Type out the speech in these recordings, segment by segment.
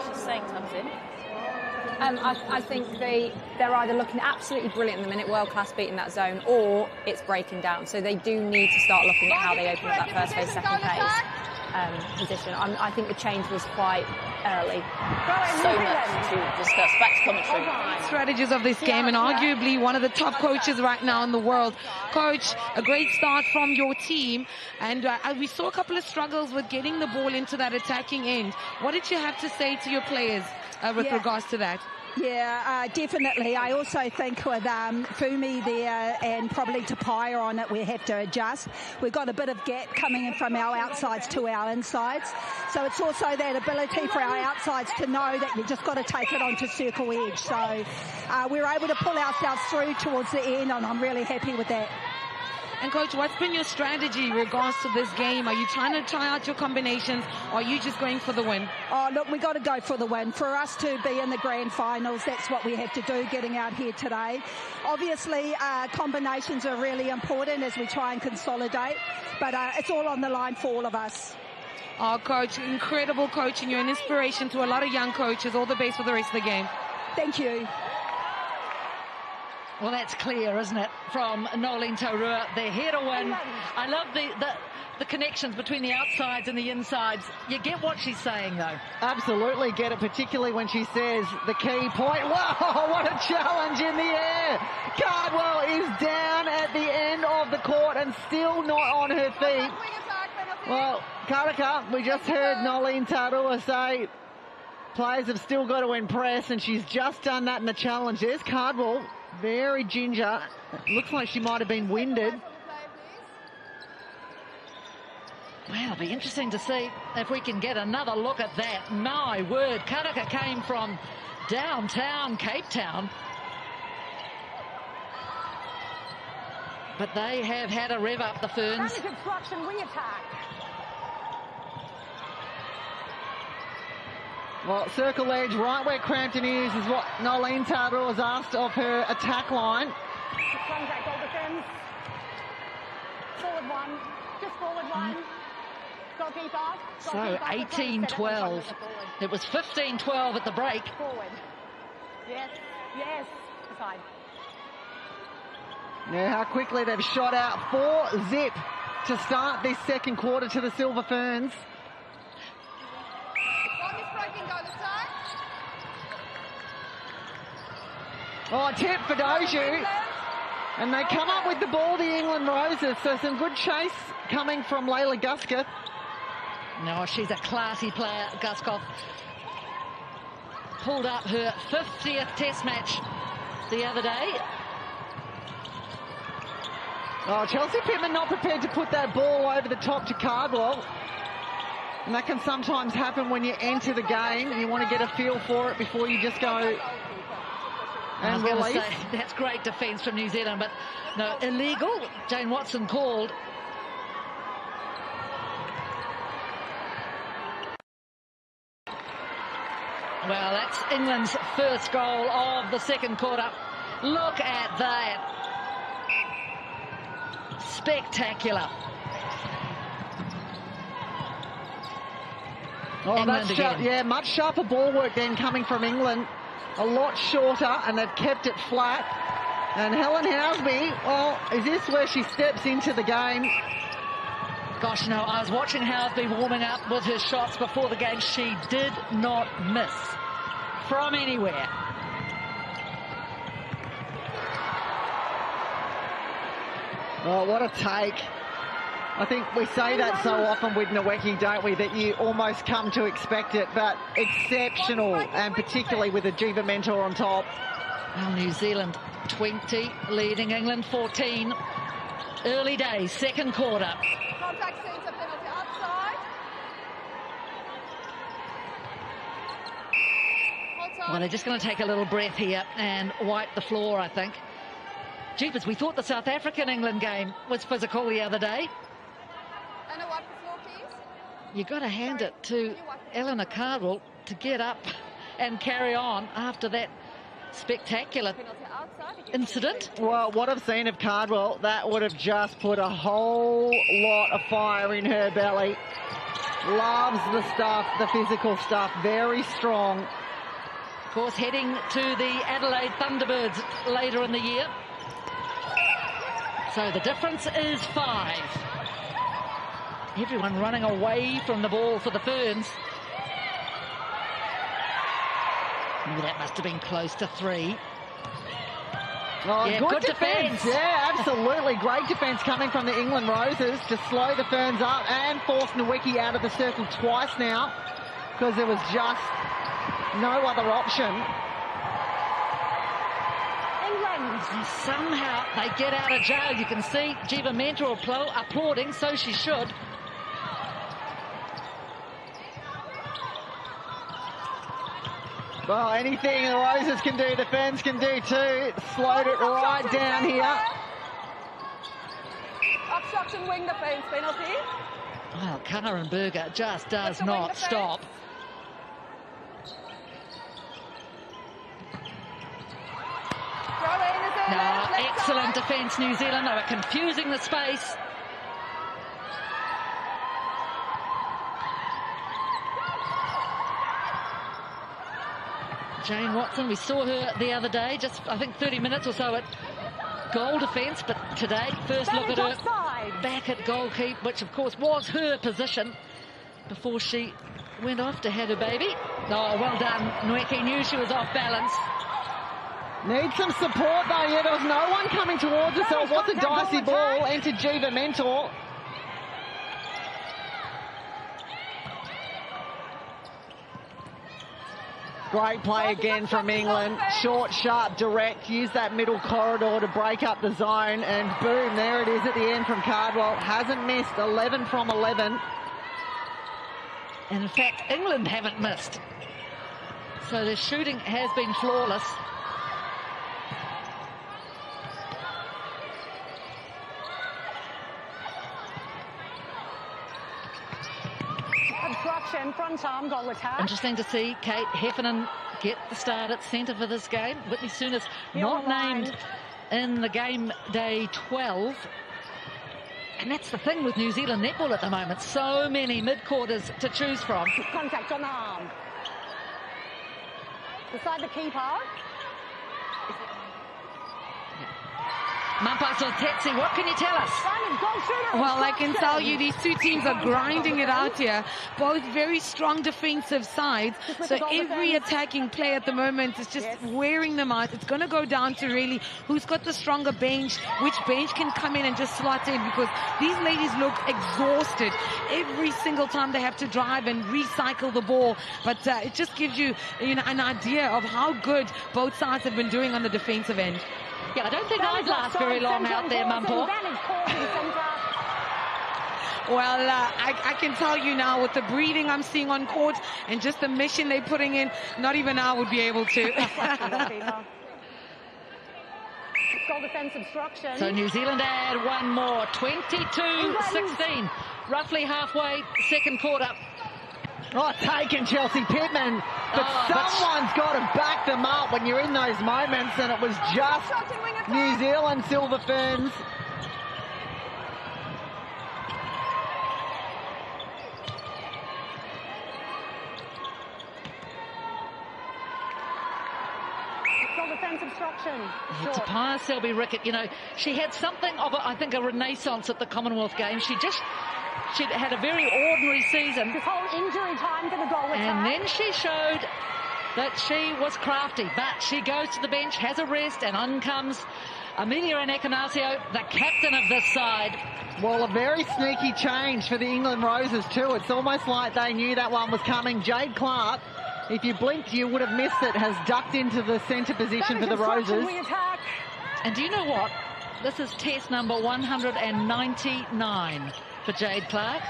she's saying comes in? I think they're either looking absolutely brilliant in the minute, world-class beating that zone, or it's breaking down. So they do need to start looking at how they open up that first phase, second phase position. I think the change was quite early. So much to discuss. Back to commentary. Strategies of this game, and arguably one of the top coaches right now in the world. Coach, a great start from your team, and we saw a couple of struggles with getting the ball into that attacking end. What did you have to say to your players with regards to that? Yeah, definitely. I also think with Fumi there and probably Tapaya on it, we have to adjust. We've got a bit of gap coming in from our outsides to our insides. So it's also that ability for our outsides to know that you've just got to take it onto circle edge. So we're able to pull ourselves through towards the end, and I'm really happy with that. And Coach, what's been your strategy in regards to this game? Are you trying to try out your combinations, or are you just going for the win? Oh, look, we got to go for the win. For us to be in the grand finals, that's what we have to do, getting out here today. Obviously, combinations are really important as we try and consolidate, but it's all on the line for all of us. Oh, Coach, incredible coaching. You're an inspiration to a lot of young coaches. All the best for the rest of the game. Thank you. Well, that's clear, isn't it, from Nolene Taurua. They're here to win. I love the connections between the outsides and the insides. You get what she's saying, though. Absolutely get it, particularly when she says the key point. Wow, what a challenge in the air. Cardwell is down at the end of the court and still not on her feet. Well, Karaka, we just heard Nolene Taurua say players have still got to impress, and she's just done that in the challenge. There's Cardwell. Very ginger. Looks like she might have been winded. Well, it'll be interesting to see if we can get another look at that. My word, Karaka came from downtown Cape Town. But they have had a rev up, the Ferns. Well, circle edge, right where Crampton is what Nolene Taurua has asked of her attack line. Forward one, just forward one. So 18-12. It was 15-12 at the break. Forward. Yes, yes. Side. Yeah, how quickly they've shot out 4-zip to start this second quarter to the Silver Ferns. Oh, tip for Doju. And they come up with the ball, the England Roses. So some good chase coming from Layla Gusketh. No, she's a classy player, Gusketh. Pulled up her 50th test match the other day. Oh, Chelsea Pittman not prepared to put that ball over the top to Cardwell. And that can sometimes happen when you enter the game. You want to get a feel for it before you just go and release. Say, that's great defence from New Zealand, but no, illegal. Jane Watson called. Well, that's England's first goal of the second quarter. Look at that. Spectacular. Oh, that's yeah, much sharper ball work then coming from England. A lot shorter, and they've kept it flat. And Helen Housby, well, is this where she steps into the game? Gosh, no, I was watching Housby warming up with her shots before the game. She did not miss from anywhere. Oh, what a take. I think we say that so often with Nweki, don't we, that you almost come to expect it, but exceptional, and particularly with a Jiva Mentor on top. Well, New Zealand 20, leading England 14. Early days, second quarter. Contact centre penalty outside. Well, they're just going to take a little breath here and wipe the floor, I think. Jeepers, we thought the South African-England game was physical the other day. And a wipe the floor, please. You've got to hand it to Eleanor Cardwell to get up and carry on after that spectacular incident. Well, what I've seen of Cardwell, that would have just put a whole lot of fire in her belly. Loves the stuff, the physical stuff, very strong. Of course, heading to the Adelaide Thunderbirds later in the year. So the difference is 5. Everyone running away from the ball for the Ferns. Ooh, that must have been close to 3. Oh, Yeah, good good defence. Yeah, absolutely. Great defence coming from the England Roses to slow the Ferns up and force Nowicki out of the circle twice now because there was just no other option. England. And somehow they get out of jail. You can see Jiva Mentor applauding, so she should. Well, anything the Roses can do, the Ferns can do too. Slowed it right down here. Obstruction wing defence penalty. Well, Karen Berger just does not stop. No, excellent defence, New Zealand. They were confusing the space. Jane Watson, we saw her the other day, just I think 30 minutes or so at goal defence, but today, first look at her back at goalkeep, which of course was her position before she went off to have her baby. Oh, well done. Nowicki knew she was off balance. Needs some support though. Yeah, there was no one coming towards us, so it was a dicey ball. Entered Jiva Mentor. Great play again from England. Short, sharp, direct. Use that middle corridor to break up the zone. And boom, there it is at the end from Cardwell. Hasn't missed. 11 from 11. And in fact, England haven't missed. So the shooting has been flawless. Obstruction, front arm goal attack. Interesting to see Kate Heffernan get the start at centre for this game. Whitney Sooners not named in the game day 12. And that's the thing with New Zealand netball at the moment. So many mid-quarters to choose from. Contact on the arm. Beside the keeper. Mampas or Tetsi, what can you tell us? Well, I can tell you these two teams are grinding it out here. Both very strong defensive sides. So every attacking play at the moment is just wearing them out. It's going to go down to really who's got the stronger bench, which bench can come in and just slot in, because these ladies look exhausted every single time they have to drive and recycle the ball. But it just gives you, an idea of how good both sides have been doing on the defensive end. Yeah, I don't think I'd last very long out there, Mumpo. Well, I can tell you now, with the breathing I'm seeing on court and just the mission they're putting in, not even I would be able to. Goal defence obstruction. So New Zealand add one more, 22-16, roughly halfway, second quarter. Oh, taken Chelsea Pittman, but someone's got to back them up when you're in those moments, and it was just New Zealand Silver Ferns. Defense obstruction. Tapia Selby-Rickett, she had something of, I think, a renaissance at the Commonwealth Games. She'd had a very ordinary season. This whole injury time for the goal attack. And then she showed that she was crafty, but she goes to the bench, has a rest, and on comes Amelia Anacanasio, the captain of this side. Well, a very sneaky change for the England Roses too. It's almost like they knew that one was coming. Jade Clark, if you blinked, you would have missed it, has ducked into the centre position for the Roses. And do you know what? This is test number 199 for Jade Clark.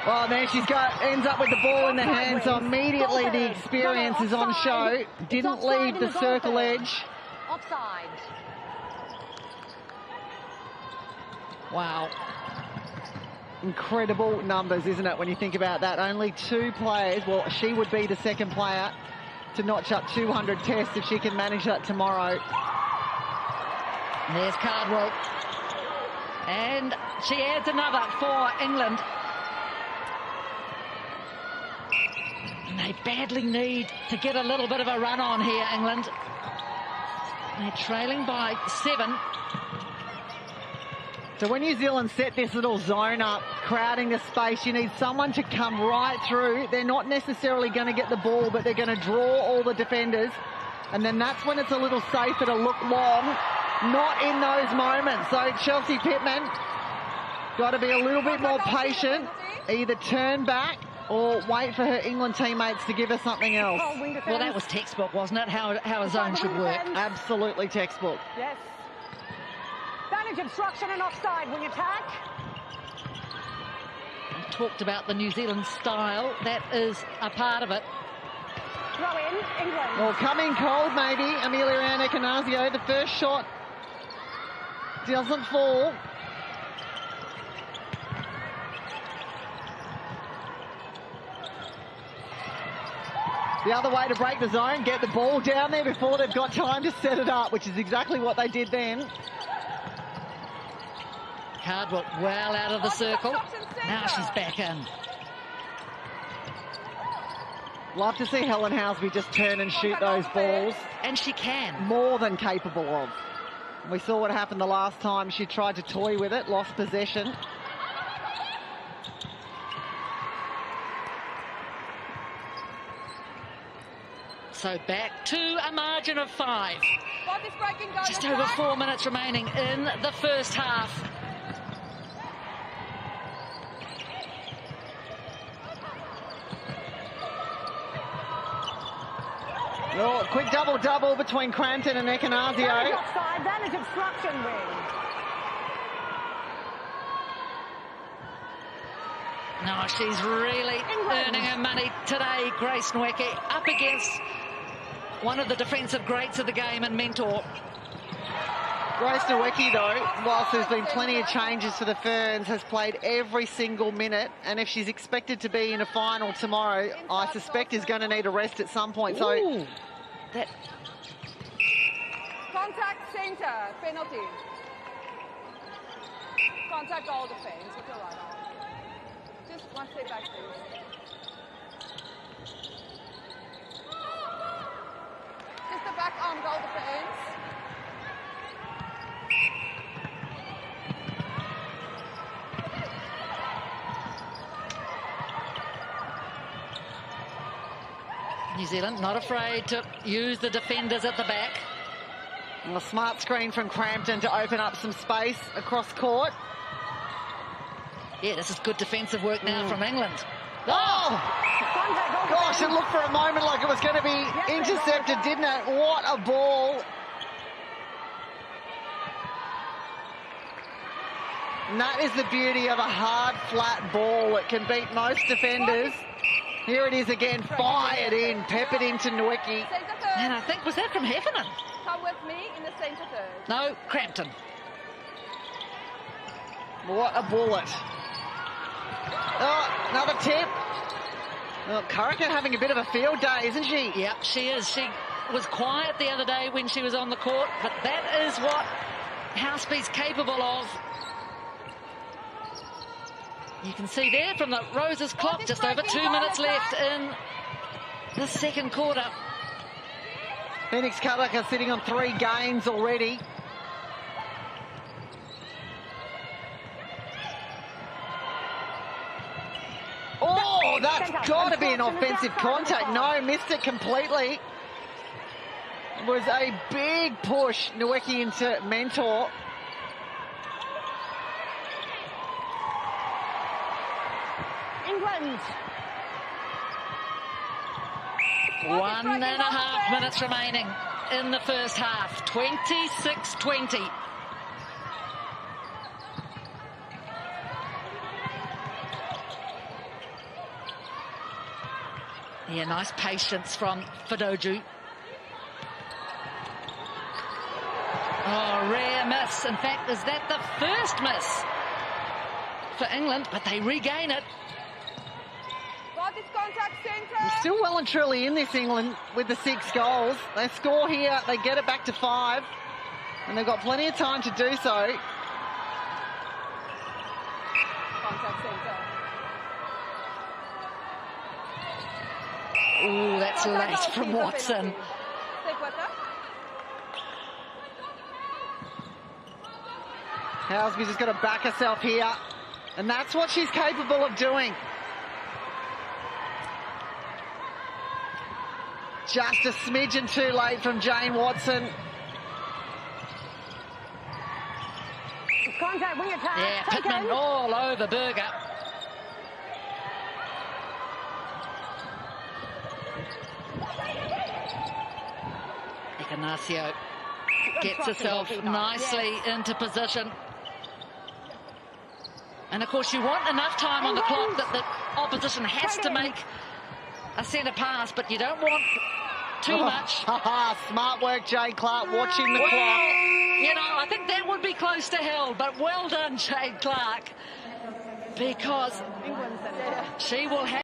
Oh, there she ends up with the ball in the hand, so immediately the experience is on show. Didn't leave the circle edge. Offside. Wow. Incredible numbers, isn't it, when you think about that? Only 2 players, well, she would be the second player to notch up 200 tests if she can manage that tomorrow. There's Cardwell. And she adds another for England. And they badly need to get a little bit of a run on here, England. They're trailing by 7. So when New Zealand set this little zone up, crowding the space, you need someone to come right through. They're not necessarily going to get the ball, but they're going to draw all the defenders. And then that's when it's a little safer to look long, not in those moments. So Chelsea Pittman got to be a little bit more patient, either turn back or wait for her England teammates to give her something else. Well, that was textbook, wasn't it? How a zone should work. Absolutely textbook. Yes. Advantage obstruction and offside wing attack. I've talked about the New Zealand style. That is a part of it. Throw in, England. Well, coming cold maybe, Amelia Ann Ekanasio. The first shot doesn't fall. The other way to break the zone, get the ball down there before they've got time to set it up, which is exactly what they did then. Cardwell well out of the circle. Now she's back in. Love to see Helen Housby just turn and shoot those balls. And she can. More than capable of. We saw what happened the last time she tried to toy with it, lost possession. So back to a margin of 5. Just over 4 minutes remaining in the first half. Well, quick double-double between Crampton and Ekanasio. Offside, advantage obstruction wing. No, she's really earning her money today, Grace Nweke, up against one of the defensive greats of the game and mentor. Grace Nweke, though, whilst there's been plenty of changes for the Ferns, has played every single minute, and if she's expected to be in a final tomorrow, I suspect is going to need a rest at some point. So Ooh, that Contact centre, penalty. Contact all defence, with your right arm. Just one step back, please. Just the back arm, goal defence. New Zealand not afraid to use the defenders at the back. and a smart screen from Crampton to open up some space across court. Yeah, this is good defensive work now from England. Oh! Gosh, it looked for a moment like it was going to be intercepted, didn't it? What a ball. And that is the beauty of a hard, flat ball. It can beat most defenders. Here it is again, fired in, peppered into Nweke. And I think, was that from Heffernan? Come with me in the centre third. No, Crampton. What a bullet. Oh, another tip. Well, Currican having a bit of a field day, isn't she? Yep, she is. She was quiet the other day when she was on the court, but that is what Houseby's capable of. You can see there from the Rose's clock, just over 2 minutes left in the second quarter. Phoenix Cutlack sitting on 3 games already. Oh, that's got to be an offensive contact. No, missed it completely. It was a big push, Nweke into Mentor. England. 1.5 minutes remaining in the first half. 26-20. Yeah, nice patience from Fidoju. Oh, rare miss. In fact, is that the first miss for England? But they regain it. Got this contact centre. They're still well and truly in this, England, with the 6 goals. They score here, they get it back to 5. And they've got plenty of time to do so. Oh, that's late from Watson. Housby's just got to back herself here, and that's what she's capable of doing. Just a smidgen too late from Jane Watson. Contact, wing attack. Yeah, Pittman all over Berger. Ignacio gets herself nicely into position. And of course you want enough time on the clock that the opposition has to make a centre pass, but you don't want too much. Smart work, Jade Clark, watching the clock. You know, I think that would be close to hell, but well done, Jade Clark, because she will have